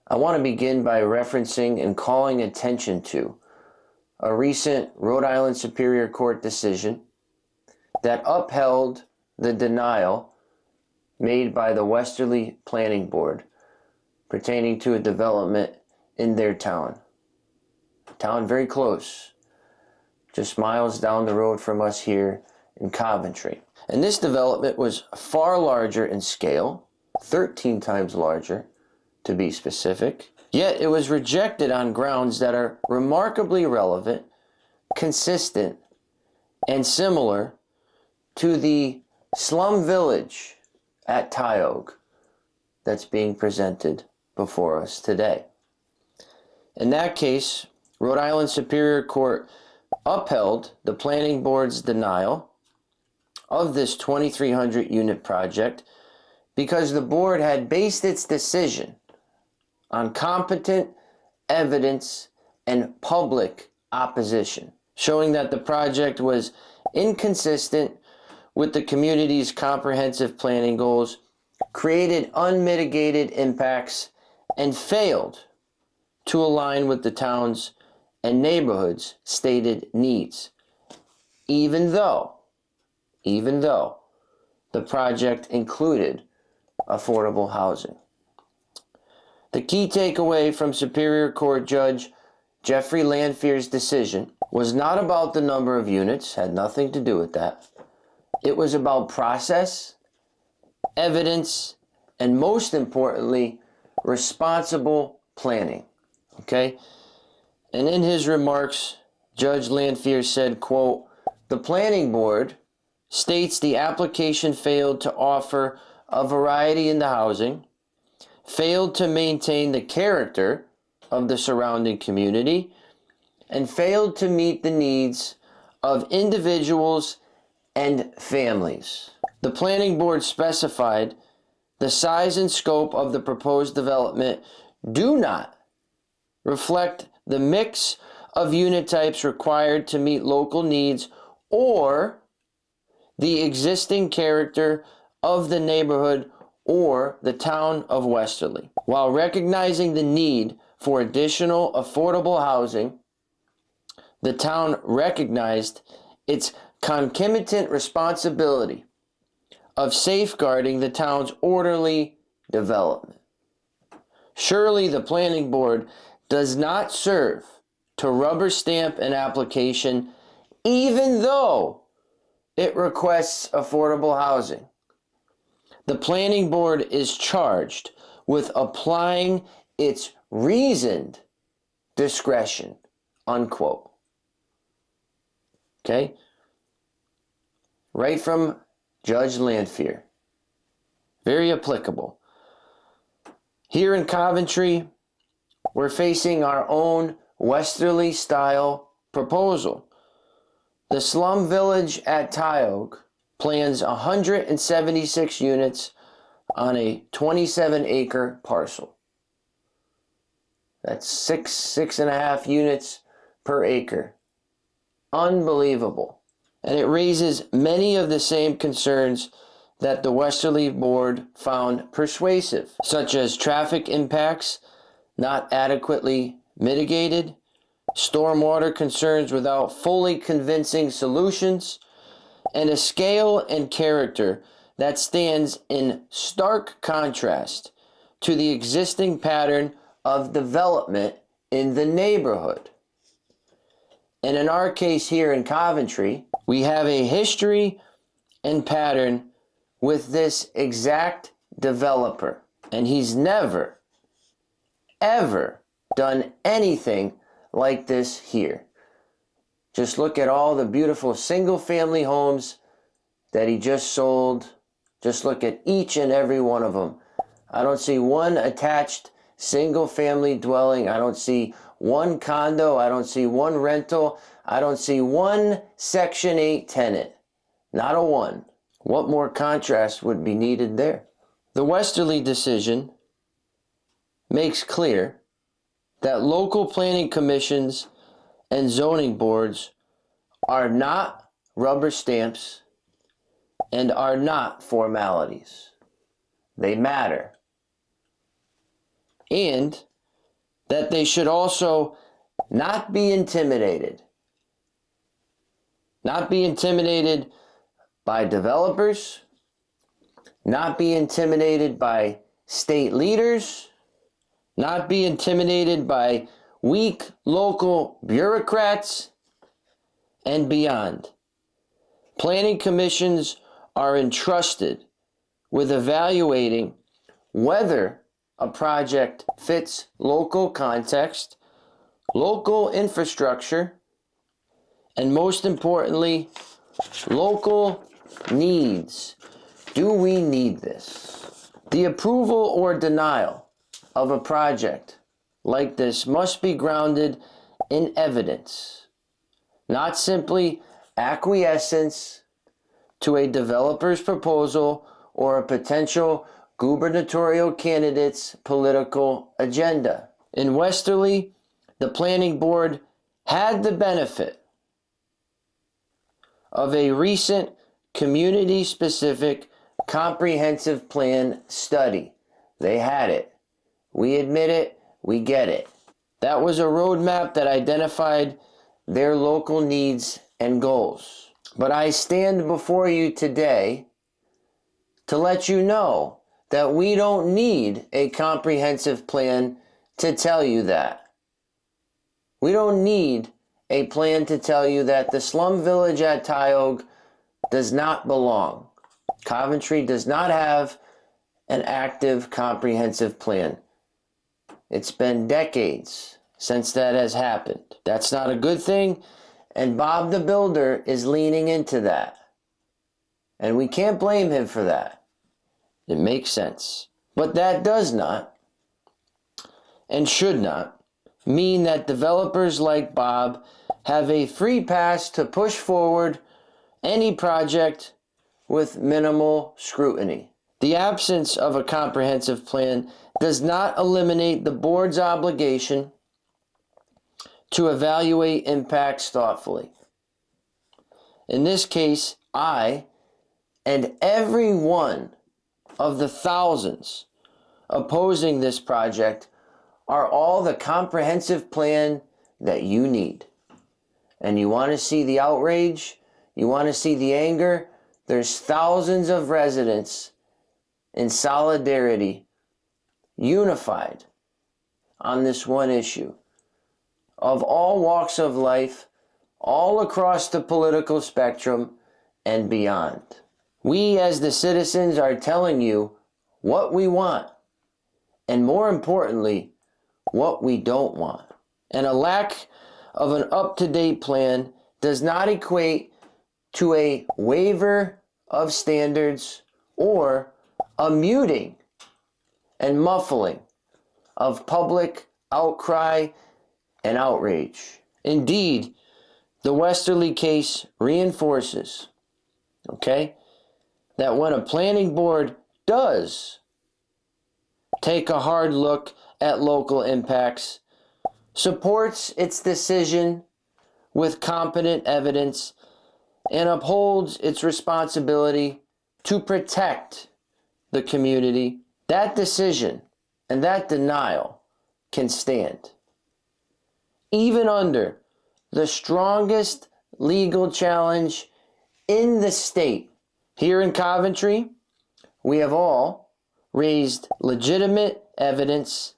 I want to begin by referencing and calling attention to a recent Rhode Island Superior Court decision that upheld the denial made by the Westerly Planning Board pertaining to a development in their town. Town very close, just miles down the road from us here in Coventry. And this development was far larger in scale, 13 times larger to be specific, yet it was rejected on grounds that are remarkably relevant, consistent, and similar to the slum village at Tiogue that's being presented before us today. In that case, Rhode Island Superior Court upheld the Planning Board's denial of this 2,300 unit project because the board had based its decision on competent evidence and public opposition, showing that the project was inconsistent with the community's comprehensive planning goals, created unmitigated impacts, and failed to align with the town's and neighborhood's stated needs, even though the project included affordable housing. The key takeaway from Superior Court Judge Jeffrey Lanfear's decision was not about the number of units, had nothing to do with that. It was about process, evidence, and most importantly, responsible planning. Okay? And in his remarks, Judge Lanfear said, quote, "The Planning Board states the application failed to offer a variety in the housing, failed to maintain the character of the surrounding community, and failed to meet the needs of individuals and families." The Planning Board specified the size and scope of the proposed development do not reflect the mix of unit types required to meet local needs or the existing character of the neighborhood or the town of Westerly. While recognizing the need for additional affordable housing, the town recognized its concomitant responsibility of safeguarding the town's orderly development. Surely the Planning Board does not serve to rubber stamp an application even though it requests affordable housing. The Planning Board is charged with applying its reasoned discretion, unquote. Okay? Right from Judge Lanfear. Very applicable. Here in Coventry, we're facing our own Westerly style proposal. The slum village at Tiogue plans 176 units on a 27-acre parcel. That's six and a half units per acre. Unbelievable. And it raises many of the same concerns that the Westerly Board found persuasive, such as traffic impacts not adequately mitigated, stormwater concerns without fully convincing solutions, and a scale and character that stands in stark contrast to the existing pattern of development in the neighborhood. And in our case here in Coventry, we have a history and pattern with this exact developer, and he's never, ever done anything like this here. Just look at all the beautiful single-family homes that he just sold. Just look at each and every one of them. I don't see one attached single-family dwelling. I don't see one condo. I don't see one rental. I don't see one Section 8 tenant. Not a one. What more contrast would be needed there? The Westerly decision makes clear that local planning commissions and zoning boards are not rubber stamps and are not formalities. They matter. And that they should also not be intimidated. Not be intimidated by developers, not be intimidated by state leaders, not be intimidated by weak local bureaucrats, and beyond. Planning commissions are entrusted with evaluating whether a project fits local context, local infrastructure, and most importantly, local needs. Do we need this? The approval or denial of a project like this must be grounded in evidence, not simply acquiescence to a developer's proposal or a potential gubernatorial candidate's political agenda. In Westerly, the planning board had the benefit of a recent community-specific comprehensive plan study. They had it. We admit it. We get it. That was a roadmap that identified their local needs and goals. But I stand before you today to let you know that we don't need a comprehensive plan to tell you that. We don't need a plan to tell you that the slum village at Tiogue does not belong. Coventry does not have an active comprehensive plan. It's been decades since that has happened. That's not a good thing, and Bob the Builder is leaning into that. And we can't blame him for that. It makes sense. But that does not, and should not, mean that developers like Bob have a free pass to push forward any project with minimal scrutiny. The absence of a comprehensive plan does not eliminate the board's obligation to evaluate impacts thoughtfully. In this case, I and every one of the thousands opposing this project are all the comprehensive plan that you need. And you want to see the outrage? You want to see the anger? There's thousands of residents in solidarity, unified on this one issue, of all walks of life, all across the political spectrum and beyond. We as the citizens are telling you what we want, and more importantly, what we don't want. And a lack of an up-to-date plan does not equate to a waiver of standards or a muting and muffling of public outcry and outrage. Indeed, the Westerly case reinforces, that when a planning board does take a hard look at local impacts, supports its decision with competent evidence, and upholds its responsibility to protect the community, that decision and that denial can stand. Even under the strongest legal challenge in the state. Here in Coventry, we have all raised legitimate evidence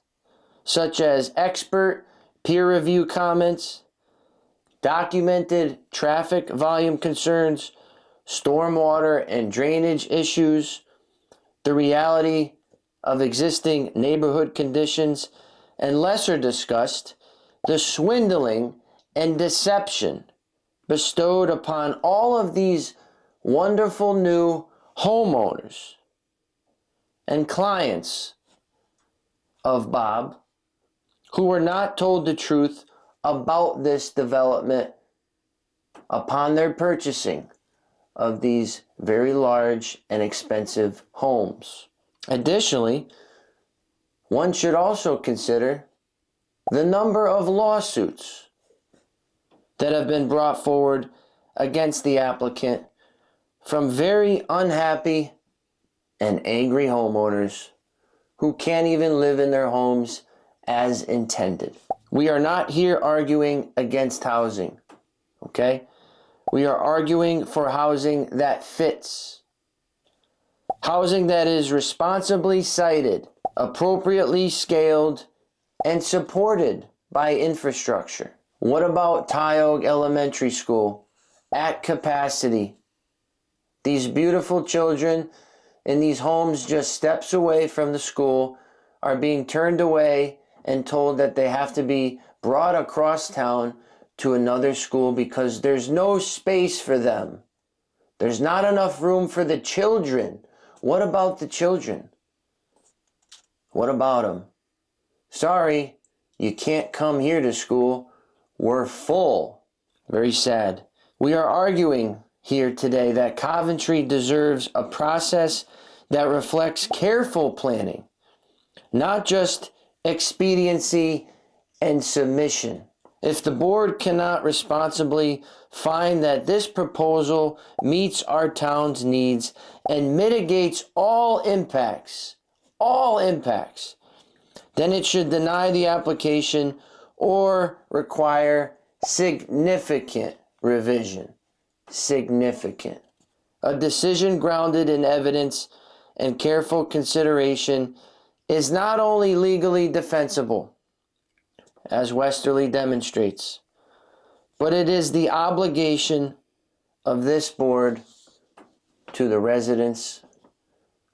such as expert peer review comments, documented traffic volume concerns, stormwater and drainage issues, the reality of existing neighborhood conditions, and lesser discussed, the swindling and deception bestowed upon all of these wonderful new homeowners and clients of Bob who were not told the truth about this development upon their purchasing of these very large and expensive homes. Additionally, one should also consider the number of lawsuits that have been brought forward against the applicant from very unhappy and angry homeowners who can't even live in their homes as intended. We are not here arguing against housing, okay? We are arguing for housing that fits. Housing that is responsibly sited, appropriately scaled, and supported by infrastructure. What about Tiogue Elementary School at capacity? These beautiful children in these homes just steps away from the school are being turned away and told that they have to be brought across town to another school because there's no space for them. There's not enough room for the children. What about the children? What about them? Sorry, you can't come here to school. We're full. Very sad. We are arguing here today that Coventry deserves a process that reflects careful planning, not just expediency and submission. If the board cannot responsibly find that this proposal meets our town's needs and mitigates all impacts, then it should deny the application or require significant revision. Significant. A decision grounded in evidence and careful consideration is not only legally defensible, as Westerly demonstrates, but it is the obligation of this board to the residents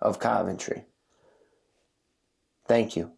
of Coventry. Thank you.